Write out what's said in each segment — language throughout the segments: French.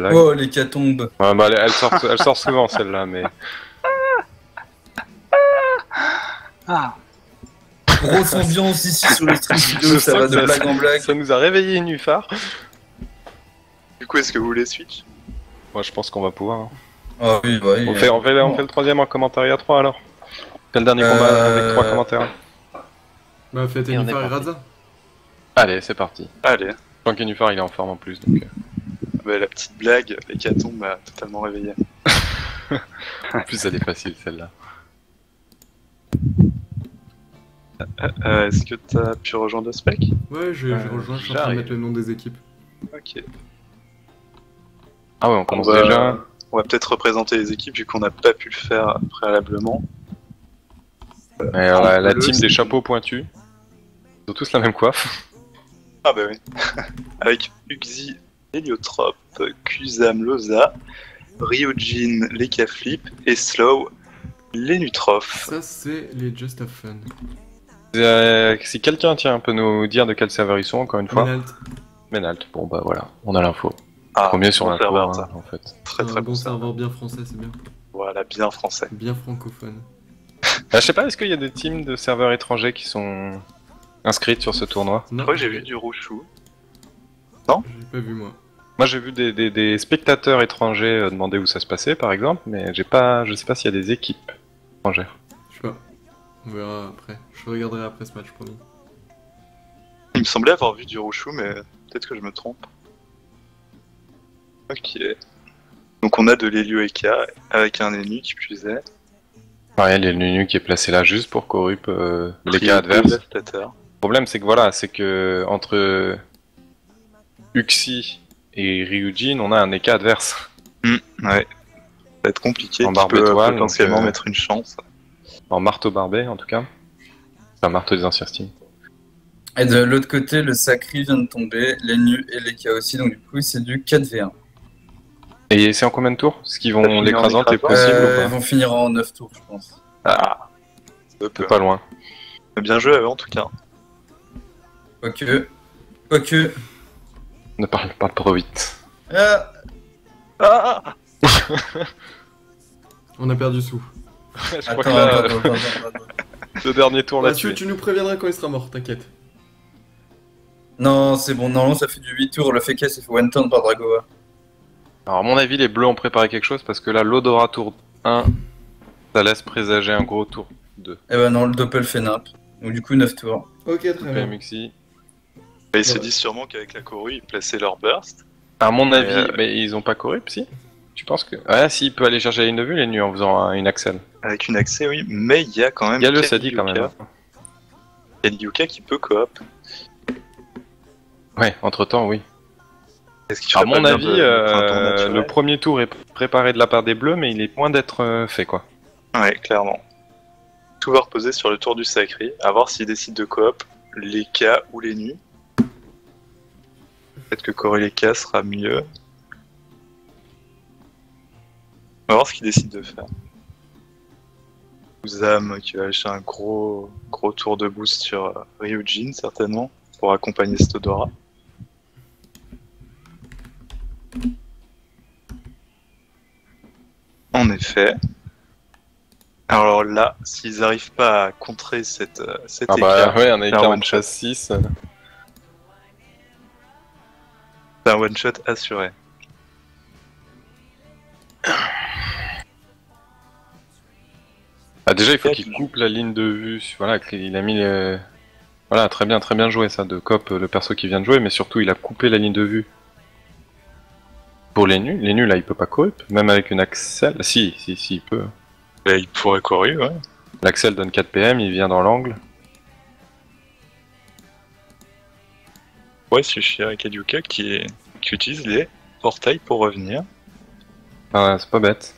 Blague. Oh, l'hécatombe. Ouais, bah, elle sort souvent celle-là, mais... Ah. Grosse ambiance ici sur le stream Je vidéo, ça sens va que de blague en blague. Ça nous a réveillé Nufar. Du coup, est-ce que vous voulez switch? Moi je pense qu'on va pouvoir. Hein. Ah oui, bah oui. On fait le troisième en commentaire à 3 alors. On fait le dernier combat avec 3 commentaires. Bah faites Et on est Nufar et parti. Raza. Allez, c'est parti. Allez. Je sens que Nufar il est en forme en plus. Donc... Bah, la petite blague, l'hécatombe m'a totalement réveillé. En plus elle est facile celle-là. Est-ce que t'as pu rejoindre Spec? Ouais, j'ai rejoint, je suis en train de mettre le nom des équipes. Ok. Ah ouais, on commence va- déjà. On va peut-être représenter les équipes vu qu'on n'a pas pu le faire préalablement. Et alors, la bleu, team c'est- des chapeaux pointus. Ils ont tous la même coiffe. Ah bah oui. Avec Uxie, Héliotrope, Kuzam, Loza, Ryujin, Leka Flip et Slow, Lenutroph. Ça, c'est les Just of Fun. Si quelqu'un peut nous dire de quel serveur ils sont encore une fois. Menalt, Menalt. Bon bah voilà, on a l'info. Ah, Premier sur bon l'info serveur, hein, ça. en fait. Très très un bon bon serveur. serveur bien français, c'est bien. Voilà, bien français. Bien francophone. Je sais pas, est-ce qu'il y a des teams de serveurs étrangers qui sont inscrites sur ce tournoi? Je Non, crois que j'ai vu du Rouchou. j'ai pas vu moi. Moi j'ai vu des spectateurs étrangers demander où ça se passait par exemple, mais je sais pas s'il y a des équipes étrangères. Je sais pas. On verra après. Je regarderai après ce match, promis. Il me semblait avoir vu du Rouchou, mais peut-être que je me trompe. Ok. Donc on a de l'Helio Eka avec un ennemi qui plus est. Pareil, il y a le Nunu qui est placé là juste pour corrup les cas adverses. Dévastateur. Le problème c'est que voilà, c'est que entre Uxie et Ryujin, on a un EK adverse. Ouais. Ça va être compliqué. En Tu barbe peux étoile, potentiellement donc, mettre une chance. En marteau barbé en tout cas. Enfin marteau des anciens Steam. Et de l'autre côté, le Sacri vient de tomber, les nus et les K aussi, donc du coup, c'est du 4v1. Et c'est en combien de tours? Est-ce qu'ils Ça vont finit en l'écrasante est écrasant. possible ou Ils pas? vont finir en 9 tours, je pense. Ah. C'est pas loin. Bien joué en tout cas. Quoique. Ne parle pas trop vite. Ah, Ah. On a perdu sous. Je crois attends, que là, attends. le dernier tour Bah, là-dessus. tu nous préviendras quand il sera mort, t'inquiète. Non, c'est bon, normalement ça fait du 8 tours, le fake c'est fait one turn par Dragoa. Alors à mon avis, les bleus ont préparé quelque chose parce que là, l'Odora tour 1, ça laisse présager un gros tour 2. Eh ben non, le doppel fait nimp. Donc du coup 9 tours. Ok, très bien. PMXI. Ils se Ouais. disent sûrement qu'avec la Koru, ils plaçaient leur burst. À mon Mais, avis, mais ils ont pas corrupt, si? Tu penses que... Ouais, si, il peut aller chercher la ligne de vue, les nus, en faisant une Axel. Avec une accès, oui. Mais il y a quand même. Il y a le Sadi quand même. hein. Il y a Yuka qui peut coop. Ouais, entre temps, oui. Est-ce qu'il À ferait pas mon bien avis, de mettre un tour naturel le premier tour est préparé de la part des bleus, mais il est loin d'être fait, quoi. Ouais, clairement. Tout va reposer sur le tour du sacré, à voir s'ils décident de coop les K ou les nus. Peut-être que Corée les K sera mieux. On va voir ce qu'ils décident de faire. Zam qui va lâcher un gros tour de boost sur Ryujin, certainement, pour accompagner Stodora. En effet. Alors là, s'ils n'arrivent pas à contrer cet Ah bah écart, ouais, un c'est écart un en one shot. chasse 6. C'est un one shot assuré. Ah déjà, il faut qu'il coupe la ligne de vue. Voilà, il a mis les... Voilà, très bien joué ça, de cop le perso qui vient de jouer, mais surtout il a coupé la ligne de vue. Pour les nus là il peut pas corrupt, même avec une Axel. Si, il peut. Là, il pourrait courir, ouais. L'Axel donne 4 PM, il vient dans l'angle. Ouais, c'est chiant avec Aduka qui utilise les portails pour revenir. Ah, c'est pas bête.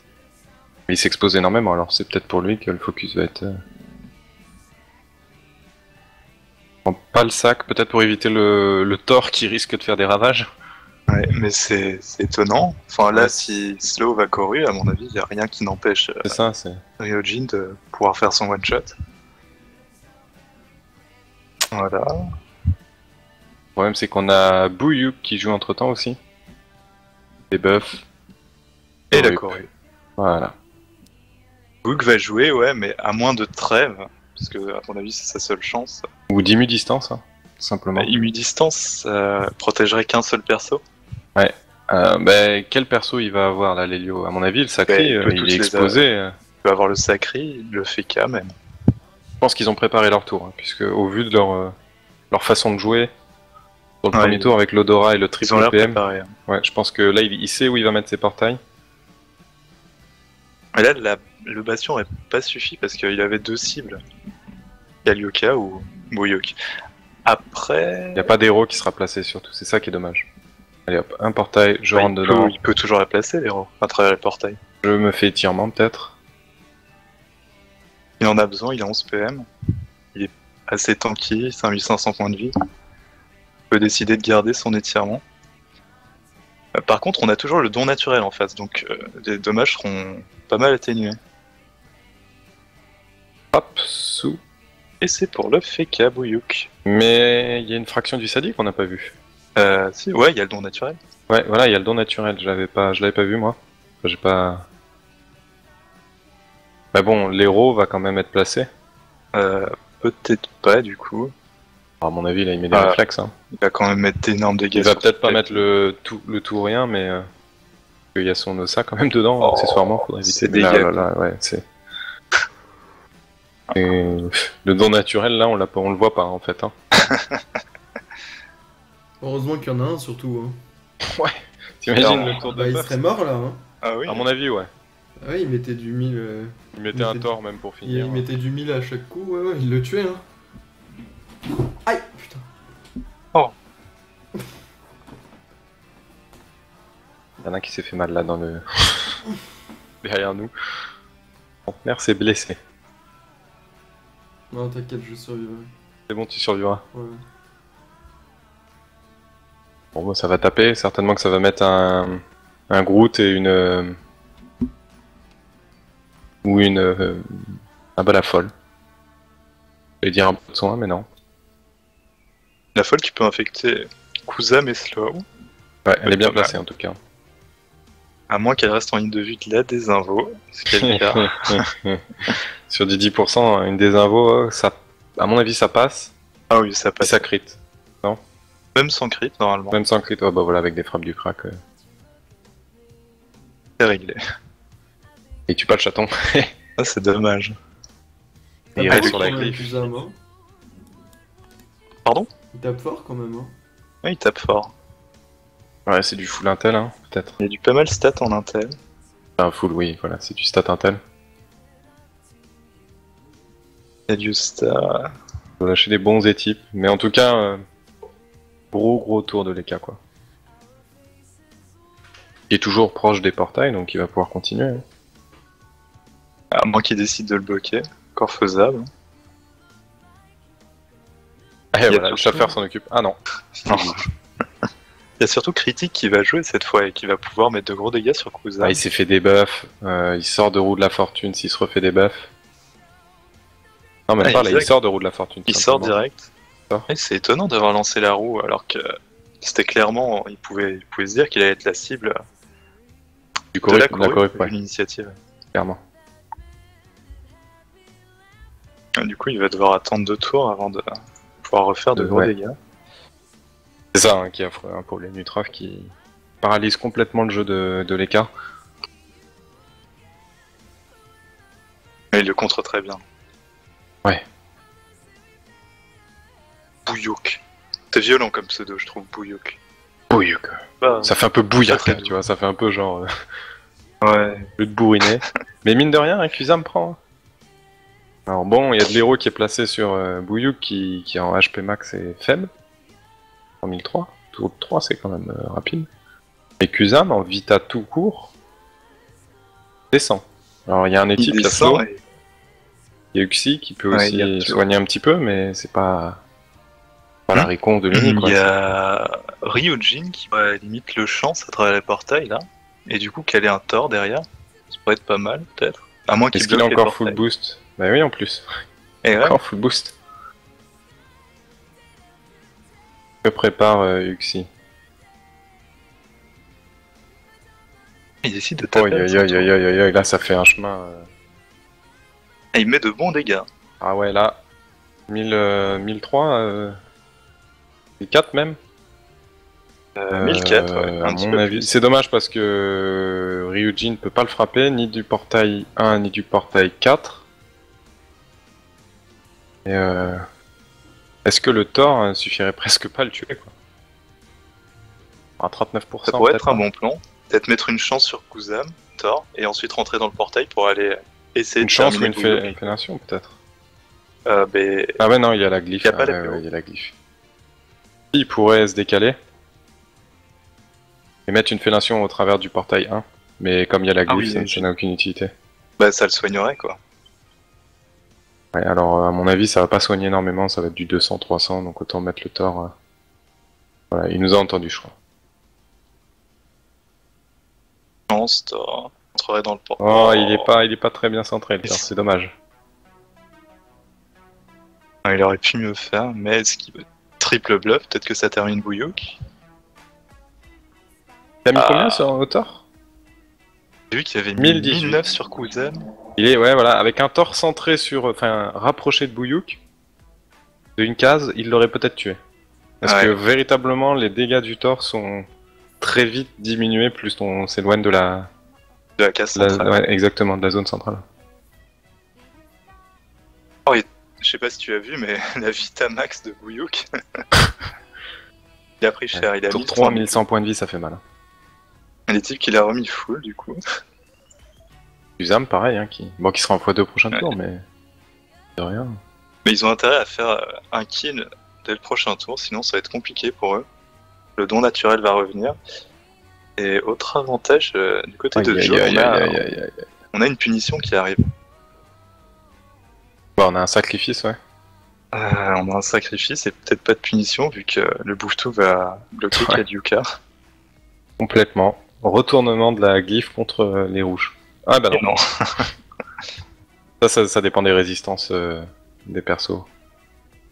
Mais il s'expose énormément, alors c'est peut-être pour lui que le focus va être... Prends pas le sac, peut-être pour éviter le Thor qui risque de faire des ravages. Ouais, mais c'est étonnant. Enfin, là, Ouais. si Slow va courir, à mon avis, il n'y a rien qui n'empêche C'est ça, c'est... Ryujin de pouvoir faire son one-shot. Voilà. Le problème c'est qu'on a Bouyuk qui joue entre temps aussi. Des buffs. Et la Corée. Corée. Voilà. Book va jouer, ouais, mais à moins de trêve, parce que, à mon avis, c'est sa seule chance. Ou d'immu distance, hein, tout simplement. Immudistance, ça protégerait qu'un seul perso. Quel perso il va avoir là, Lélio? À mon avis, le Sacré, Il peut il toutes est les exposé. Il peut avoir le Sacré, le Feka même. Je pense qu'ils ont préparé leur tour, hein, puisque au vu de leur façon de jouer, sur le Ouais, premier tour avec l'Odora et le Ils ont triple l'air PM, préparés. Hein. ouais, je pense que là, il sait où il va mettre ses portails. Mais là, le Bastion n'aurait pas suffi parce qu'il avait deux cibles. Galioka ou Bouyok. Après... Il n'y a pas d'héros qui sera placé surtout, c'est ça qui est dommage. Allez hop, un portail, je rentre dedans. Il peut toujours la placer, l'héros, à travers le portail. Je me fais étirement peut-être. Il en a besoin, il a 11 PM. Il est assez tanky, 5500 points de vie. Il peut décider de garder son étirement. Par contre, on a toujours le don naturel en face, donc les dommages seront pas mal atténués. Hop, sous. Et c'est pour le Feka Bouyuk. Mais il y a une fraction du sadique qu'on n'a pas vu. Si, ouais, il y a le don naturel. Ouais, voilà, il y a le don naturel, je l'avais pas vu moi. Enfin, j'ai pas... Bah bon, l'héros va quand même être placé. Peut-être pas du coup. À mon avis, là, il met des Ah. réflexes. Hein. Il va quand même mettre d'énormes dégâts. Il va sur peut-être pas cette mettre le tout ou rien, mais il y a son Ossa quand même dedans, Oh, accessoirement, faudrait éviter. c'est Mais là, dégâts. là, ouais, c'est... Et le don naturel, là, on le voit pas, en fait. Hein. Heureusement qu'il y en a un surtout. Hein. T'imagines Non. le tour de Bah, il buff? serait mort là. Hein. Ah oui. À mon avis, ouais. Ah ouais, il mettait du 1000. Il mettait un tort même pour finir. Il mettait du 1000 à chaque coup, ouais, il le tuait. Hein. Aïe, putain. Il y en a qui s'est fait mal là dans le... derrière nous. Bon, mère s'est blessé. Non, t'inquiète, je survivrai. C'est bon, tu survivras. Ouais. Bon, bah, ça va taper. Certainement que ça va mettre un Groot et une... ou une... un balafol. Je vais dire un peu de soin, mais non. La folle qui peut infecter Kuzam et Slow. Ouais, elle est bien pas mal. placée en tout cas. À moins qu'elle reste en ligne de vue de la désinvo. Ce qui est le cas. Sur du 10%, une désinvo, ça... à mon avis, ça passe. Ah oui, ça Et passe. ça crit. Même sans crit, normalement. Même sans crit. Oh bah voilà, avec des frappes du crack. C'est réglé. Et tu pas le chaton. Ah, c'est dommage. Et il Ah, reste le sur la Quand même, griffe. Kuzam, hein. Pardon? Il tape fort quand même. Hein. Ouais, il tape fort. Ouais, c'est du full intel, hein, peut-être. Il y a du pas mal stat en intel. Enfin, full, oui, voilà, c'est du stat intel. Il y a du stat. Faut lâcher des bons étypes. Mais en tout cas, gros tour de l'EK, quoi. Il est toujours proche des portails, donc il va pouvoir continuer. Hein. À moins qu'il décide de le bloquer. Encore faisable. Et Il y a voilà, le tout- chauffeur s'en occupe. Ah non. Non. Il y a surtout Critique qui va jouer cette fois et qui va pouvoir mettre de gros dégâts sur Kuzam. Ah, il s'est fait des buffs, il sort de roue de la fortune s'il se refait des buffs. Non, même Ah, pas, là, il direct. sort de roue de la fortune. Il tout sort simplement. direct. sort. Et c'est étonnant d'avoir lancé la roue alors que c'était clairement, il pouvait se dire qu'il allait être la cible Du de la Corée, Corée, ouais, une initiative. clairement. Et du coup, il va devoir attendre 2 tours avant de pouvoir refaire de gros Ouais. dégâts. C'est ça hein, qui offre un problème Nutraf qui paralyse complètement le jeu de l'EK. Mais il le contre très bien. Ouais. Bouyouk. C'est violent comme pseudo, je trouve, Bouyouk. Bouillouk. Bah, Ça fait un peu bouillard, Très, très tu doux. vois, ça fait un peu genre ouais. le de bourriner. Mais mine de rien, un Kuzam prend. Alors bon, il y a de l'héros qui est placé sur Bouillouk qui en HP max est faible. En 1003. Tour de 3, c'est quand même rapide. Et Kuzam, en Vita tout court, descend. Alors il y a un Il équipe, il y a descend Flo, et il y a Uxie qui peut Ouais, il y a aussi Flo. soigner un petit peu, mais c'est pas la récompense de l'uni, quoi. il y a Ryujin qui limite le chance à travers les portails là. Et du coup, caler un tort derrière. Ça pourrait être pas mal, peut-être. À moins qu'il Est-ce qu'il a bloque les encore full portails. boost? Bah oui, en plus. Et ouais. Encore full boost. Que prépare Uxie? Il décide de Oh, taper. aïe, aïe, aïe, aïe, aïe, aïe, là ça fait un chemin. Et il met de bons dégâts. Ah ouais, là, 1003, 1004 même. 1004, ouais, à un petit mon peu avis. plus. C'est dommage parce que Ryuji ne peut pas le frapper, ni du portail 1, ni du portail 4. Et est-ce que le Thor suffirait presque pas à le tuer, quoi? À 39%. Ça pourrait peut-être être un pas. bon plan. Peut-être mettre une chance sur Kuzam, Thor, et ensuite rentrer dans le portail pour aller essayer Une de chance ou terminer une Bouillon. fellation, peut-être. Ben, Ah ouais, non, il y a la glyphe. Il y a pas la ouais, PO. ouais, il y a la glyphe. Il pourrait se décaler et mettre une fellation au travers du portail 1. Mais comme il y a la Ah glyphe, oui, ça n'a aucune utilité. bah, ça le soignerait, quoi. Ouais, alors à mon avis, ça va pas soigner énormément, ça va être du 200-300, donc autant mettre le Thor. Voilà, il nous a entendu, je crois. Chance, Thor rentrerait dans le portail. Oh, il est pas très bien centré, le Thor, c'est dommage. Il aurait pu mieux faire, mais est-ce qu'il veut triple bluff? Peut-être que ça termine Bouillouk. T'as mis Ah. combien sur le Thor? J'ai vu qu'il y avait 1018. 1009 sur Kuzam. Il est, ouais, voilà, avec un Thor centré sur, enfin, rapproché de Bouillouk, de une case, il l'aurait peut-être tué. Parce Ouais. que véritablement, les dégâts du Thor sont très vite diminués plus on s'éloigne de la, De la case centrale. ouais, exactement, de la zone centrale. Je sais pas si tu as vu, mais la Vitamax de Bouillouk. Il a pris cher, il a Tour mis 3, 1100 points de vie, ça fait mal. Les types qu'il a remis full, du coup. Uzam, pareil, hein, qui sera en x2 au prochain tour, mais de rien. Mais ils ont intérêt à faire un kill dès le prochain tour, sinon ça va être compliqué pour eux. Le don naturel va revenir. Et autre avantage, du côté de Aïe, Joe, aïe, aïe, aïe, aïe, aïe. on a une punition qui arrive. Bon, on a un sacrifice, ouais. On a un sacrifice et peut-être pas de punition vu que le Bouffetou va bloquer Ouais. Kadyuka. Complètement. Retournement de la glyphe contre les rouges. Ah bah non. Et non. Ça dépend des résistances des persos.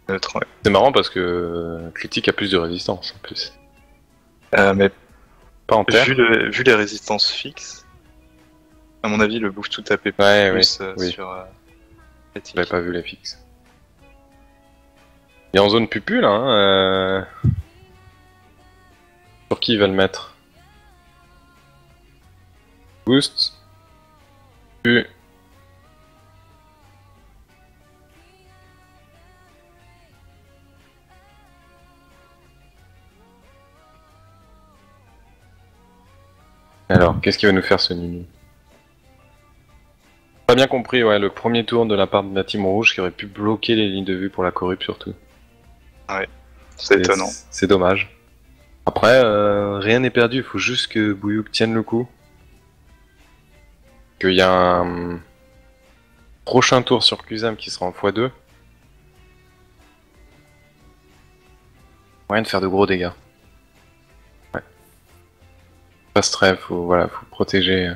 Neutre, ouais. C'est marrant parce que Critique a plus de résistance en plus. Mais Pas en terre. vu les résistances fixes, à mon avis, le Bouffetou tapait Ouais, plus oui. sur Critique. J'avais pas vu les fixes. Il est en zone pupule, hein. Sur qui il va le mettre? Boost. Pu. Alors, qu'est-ce qu'il va nous faire ce Nunu? Pas bien compris, ouais, le premier tour de la part de la team rouge qui aurait pu bloquer les lignes de vue pour la corrup surtout. C'est étonnant. C'est dommage. Après, rien n'est perdu, il faut juste que Bouillouk tienne le coup. Qu'il y a un prochain tour sur Kuzam qui sera en x2. Moyen de faire de gros dégâts. Ouais. Pas stress, faut protéger.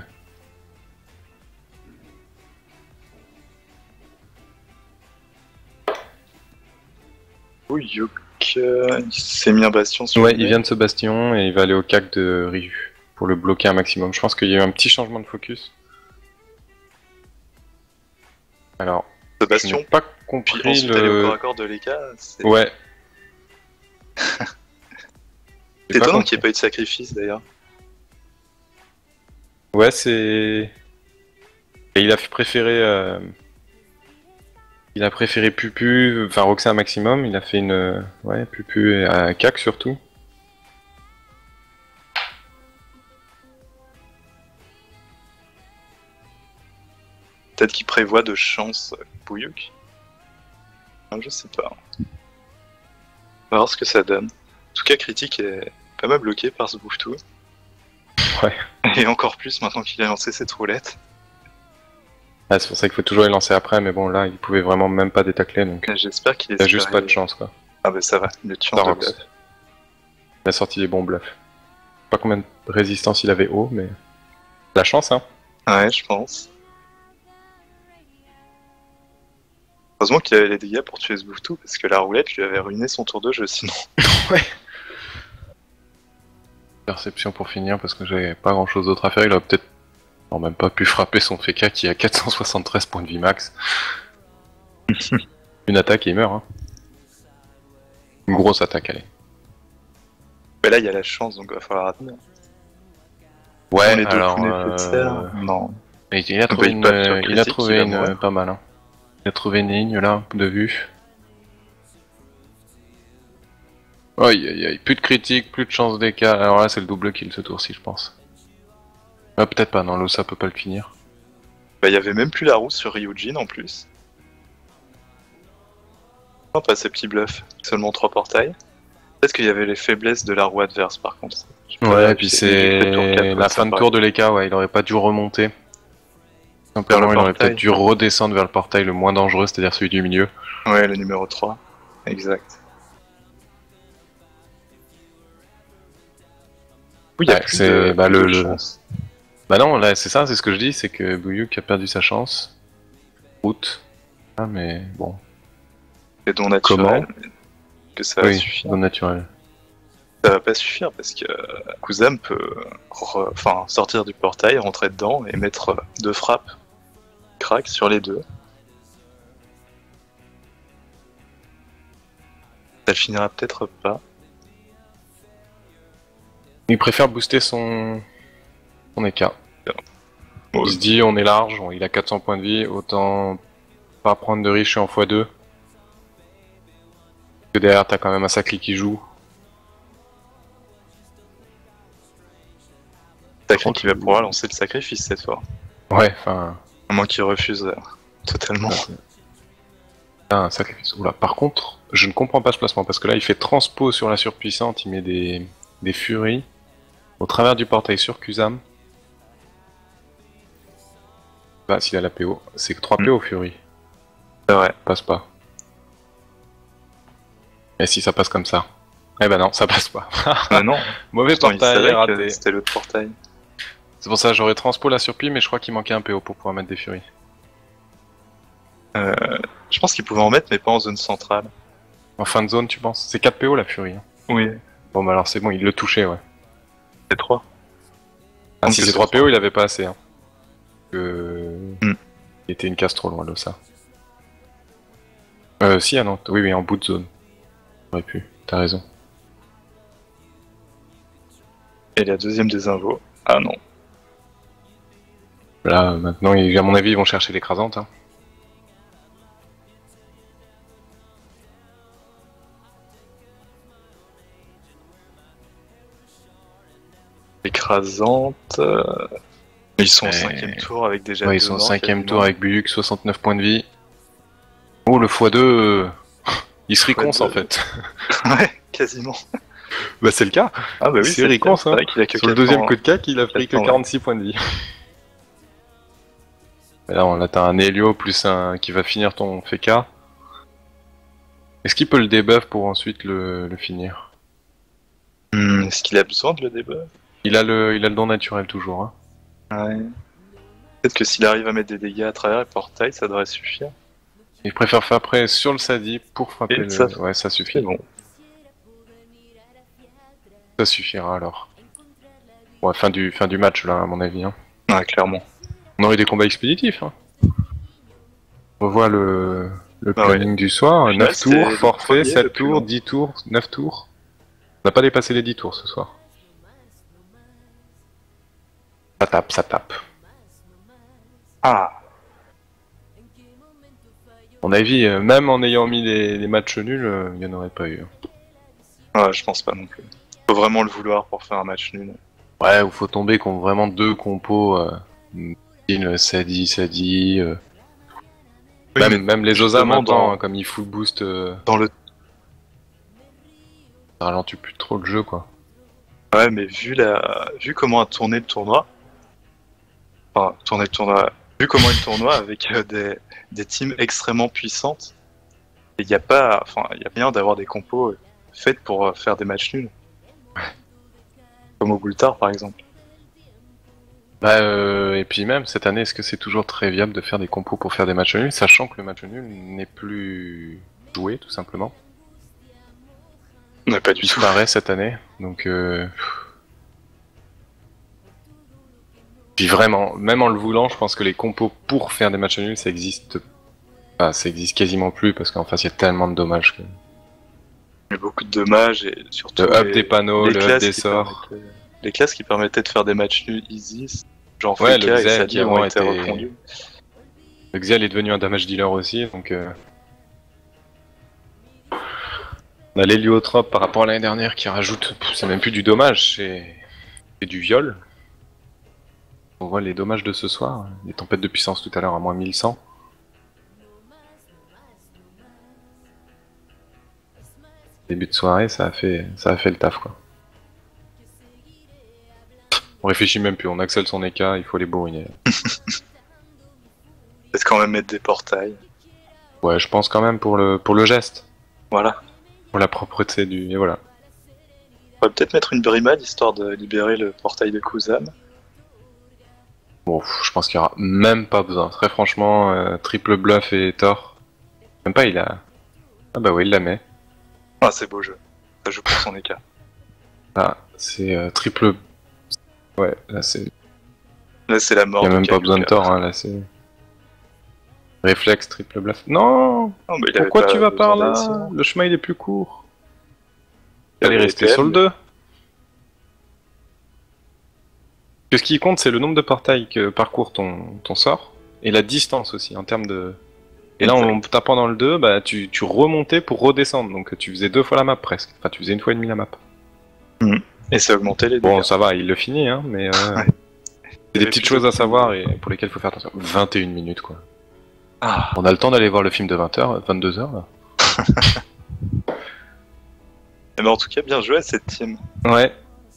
Bouillouk, il s'est mis un bastion sur Ouais, le il nez. vient de ce bastion et il va aller au cac de Ryu pour le bloquer un maximum. Je pense qu'il y a eu un petit changement de focus. Alors, Ce je bastion, n'ai pas puis compris ensuite aller au corps le... à corps de Leka. C'est Ouais. c'est étonnant qu'il n'y ait pas eu de sacrifice d'ailleurs. Ouais, c'est... Et il a préféré... Il a préféré Pupu, enfin Roxy un maximum, il a fait une... Ouais, Pupu et un cac surtout. Peut-être qu'il prévoit de chance Bouillouk. Ah, je sais pas. On va voir ce que ça donne. En tout cas, Critique est pas mal bloqué par ce Bouffetou. Ouais. Et encore plus maintenant qu'il a lancé cette roulette. Ah, c'est pour ça qu'il faut toujours les lancer après, mais bon là, il pouvait vraiment même pas détacler, donc J'espère qu'il est il a juste pas de supérieur. chance quoi. Ah bah ça va, le tue en Ça deux rox. bluffs. Il a sorti des bons bluffs. Je sais pas combien de résistance il avait haut, mais... La chance, hein. Ouais, je pense. Heureusement qu'il avait les dégâts pour tuer ce Bouffetou, parce que la roulette lui avait ruiné son tour de jeu sinon. Perception pour finir parce que j'avais pas grand chose d'autre à faire. Il aurait peut-être même pas pu frapper son Feka qui a 473 points de vie max. Une attaque et il meurt. Hein. Une grosse attaque, allez. Mais là, il y a la chance, donc il va falloir attendre. Ouais, Les deux alors. poneys de serre, non. Et il a trouvé Bah, une, il passe sur il a critique, trouvé il va une mourir. pas mal. Hein. Il a trouvé une ligne là de vue. Aïe aïe aïe, plus de critique, plus de chance d'écart. Alors là, c'est le double kill ce tour-ci, je pense. Ah, peut-être pas, non, l'Osa peut pas le finir. Bah, il y avait même plus la roue sur Ryujin en plus. Non, pas ces petits bluffs, seulement 3 portails. Peut-être qu'il y avait les faiblesses de la roue adverse par contre. Ouais, et puis c'est la fin de tour de l'EK, ouais, il aurait pas dû remonter. Simplement, il aurait portail. peut-être dû redescendre vers le portail le moins dangereux, c'est-à-dire celui du milieu. Ouais, le numéro 3. Exact. Oui, il y a Ouais, plus c'est- de, bah, plus de le- chance. Bah non, là, c'est ça, c'est ce que je dis, c'est que Bouyouk a perdu sa chance. Route. Ah, mais bon. Les dons naturels, que ça va Oui, suffire. don naturel. Ça va pas suffire parce que Kuzam peut sortir du portail, rentrer dedans et mettre 2 frappes crack sur les deux. Ça le finira peut-être pas. Il préfère booster son EK. Il se dit, on est large, il a 400 points de vie, autant pas prendre de riche en x2. Que derrière, t'as quand même un sacré qui joue. Sacré qui va pouvoir lancer le sacrifice cette fois. Ouais, enfin, À moins qu'il refuse totalement. un sacrifice. Oula. Par contre, je ne comprends pas ce placement, parce que là, il fait transpo sur la surpuissante, il met des furies au travers du portail sur Kuzam. Bah, s'il a la PO, c'est que 3 PO furie. C'est vrai. Passe pas. Et si ça passe comme ça? Eh ben non, ça passe pas. Mais non, Mauvais pourtant, il portail, savait raté. que c'était l'autre portail. C'est pour ça que j'aurais transpo la surpie, mais je crois qu'il manquait un PO pour pouvoir mettre des furies. Je pense qu'il pouvait en mettre, mais pas en zone centrale. En fin de zone, tu penses? C'est 4 PO la furie. Hein. Oui, Bon, bah alors c'est bon, il le touchait, ouais. c'est 3. Ah, Donc si c'est c'est 3 3. PO, il avait pas assez. Hein. Il était une case trop loin, l'Ossa. Si, ah non, oui, en bout de zone. Aurait pu, t'as raison. Et la deuxième des invos. Ah non. Là, maintenant, à mon avis, ils vont chercher l'écrasante. Hein. Écrasante. Ils sont au 5ème tour avec déjà Ouais, ils deux sont au morts, 5ème quasiment. tour avec Buyuk, 69 points de vie. Oh, le x2, il se riconce en fait. Ouais, quasiment. Bah, c'est le cas. Ah bah oui, C'est riconce, c'est hein. vrai qu'il a que Sur le 4 deuxième ans. coup de cac, il a pris que 400, ouais. 46 points de vie. Et là, t'as un Helio plus un qui va finir ton Feka. Est-ce qu'il peut le debuff pour ensuite le finir? Est-ce qu'il a besoin de le debuff? Il a le don naturel toujours. Hein. Ouais. Peut-être que s'il arrive à mettre des dégâts à travers le portail, ça devrait suffire. Il préfère faire après sur le Sadi pour frapper Et le... ça- Ouais, ça C'est suffit. bon. Ça suffira alors. Ouais, fin du match là, à mon avis. Hein. Ouais, clairement. On aurait des combats expéditifs. Hein. On revoit le Ah ouais. planning du soir. Au final, 9 c'est tours, le forfait, premier, 7 le plus tours, long. 10 tours, 9 tours. On n'a pas dépassé les 10 tours ce soir. Ça tape, ça tape. Ah, À mon avis, même en ayant mis les matchs nuls, il n'y en aurait pas eu. ouais, je pense pas non plus. Faut vraiment le vouloir pour faire un match nul. Ouais, il faut tomber contre vraiment deux compos. Style Sadi. Même les Osa justement, maintenant, dans- hein, comme il full boost, Dans le... ça ralentit plus trop le jeu quoi. Ouais, mais vu comment a tourné le tournoi... Enfin, vu comment est le tournoi avec des teams extrêmement puissantes, il n'y a pas... Enfin, il y a rien d'avoir des compos faites pour faire des matchs nuls. Comme au Gultar, par exemple. Bah, et puis même cette année, est-ce que c'est toujours très viable de faire des compos pour faire des matchs nuls, sachant que le match nul n'est plus joué tout simplement. Non, pas du tout. Disparaît cette année, donc si vraiment, même en le voulant, je pense que les compos pour faire des matchs nuls, ça existe. Enfin, ça existe quasiment plus parce qu'en face il y a tellement de dommages. Il y a beaucoup de dommages et surtout Le up des panneaux, le up des sorts. Les classes qui permettaient de faire des matchs nuls easy, genre Ouais, Feka le et Xel Sadi qui avant ont été était- refondus. Le Xial est devenu un damage dealer aussi, donc. On a l'héliotrope par rapport à l'année dernière qui rajoute. C'est même plus du dommage, c'est du viol. On voit les dommages de ce soir. Les tempêtes de puissance tout à l'heure à moins 1100. Début de soirée, ça a fait le taf quoi. On réfléchit même plus, on accèle son EK, il faut les bourriner. Peut-être quand même mettre des portails. Ouais, je pense quand même pour le geste. Voilà. Pour la propreté du. Et voilà. On pourrait peut-être mettre une brimade histoire de libérer le portail de Kuzan. Bon, je pense qu'il y aura même pas besoin. Très franchement, triple bluff et Thor. Même pas, il a. Ah bah oui, il la met. Ah, c'est beau jeu. Ça joue pour son écart. Ah, c'est triple. Ouais, là c'est. Là, c'est la mort. Il y a de même pas besoin de Kakuka. Thor, hein, là c'est. Réflexe, triple bluff. Non! Non, mais il avait Pourquoi pas tu vas besoin par là? d'essayer. Le chemin il est plus court. Il Allez avait rester les sur le PM. 2. Ce qui compte, c'est le nombre de portails que parcourt ton sort et la distance aussi en termes de. Et là, en tapant dans le 2, bah, tu remontais pour redescendre, donc tu faisais 2 fois la map presque. Enfin, tu faisais 1 fois et demie la map. Et ça augmentait les Bon, dégâts. ça va, il le finit, hein, mais c'est des petites choses à savoir et pour lesquelles il faut faire attention. 21 minutes, quoi. Ah, On a le temps d'aller voir le film de 20h, 22h, là. mais en tout cas, bien joué à cette team. Ouais,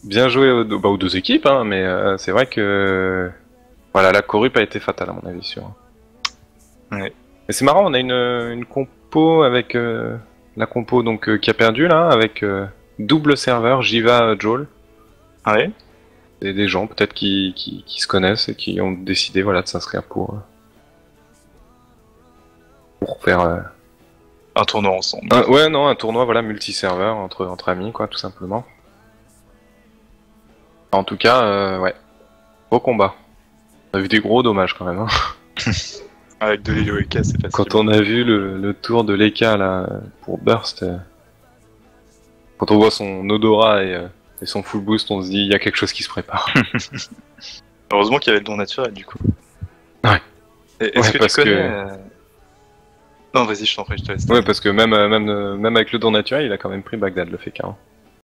bien joué aux deux équipes, hein, mais c'est vrai que voilà, la corrup a été fatale à mon avis sûr. Ouais. Et c'est marrant, on a une compo avec la compo donc qui a perdu là, avec double serveur Jiva Joel. Ouais. Et des gens peut-être qui se connaissent et qui ont décidé voilà de s'inscrire pour faire Un tournoi ensemble. un tournoi voilà multi-serveur entre amis quoi tout simplement. En tout cas ouais, gros combat. On a vu des gros dommages quand même. Hein. Avec de l'Hélio EK, c'est facile. Quand on a vu le tour de l'Eka là pour Burst, quand on voit son odorat et son full boost, on se dit il y a quelque chose qui se prépare. Heureusement qu'il y avait le don naturel du coup. Ouais. Et est-ce Ouais, que parce tu connais... que- Non, vas-y, je t'en prie, je te laisse. Ouais parce que même avec le don naturel, il a quand même pris Bagdad le Feka. Hein.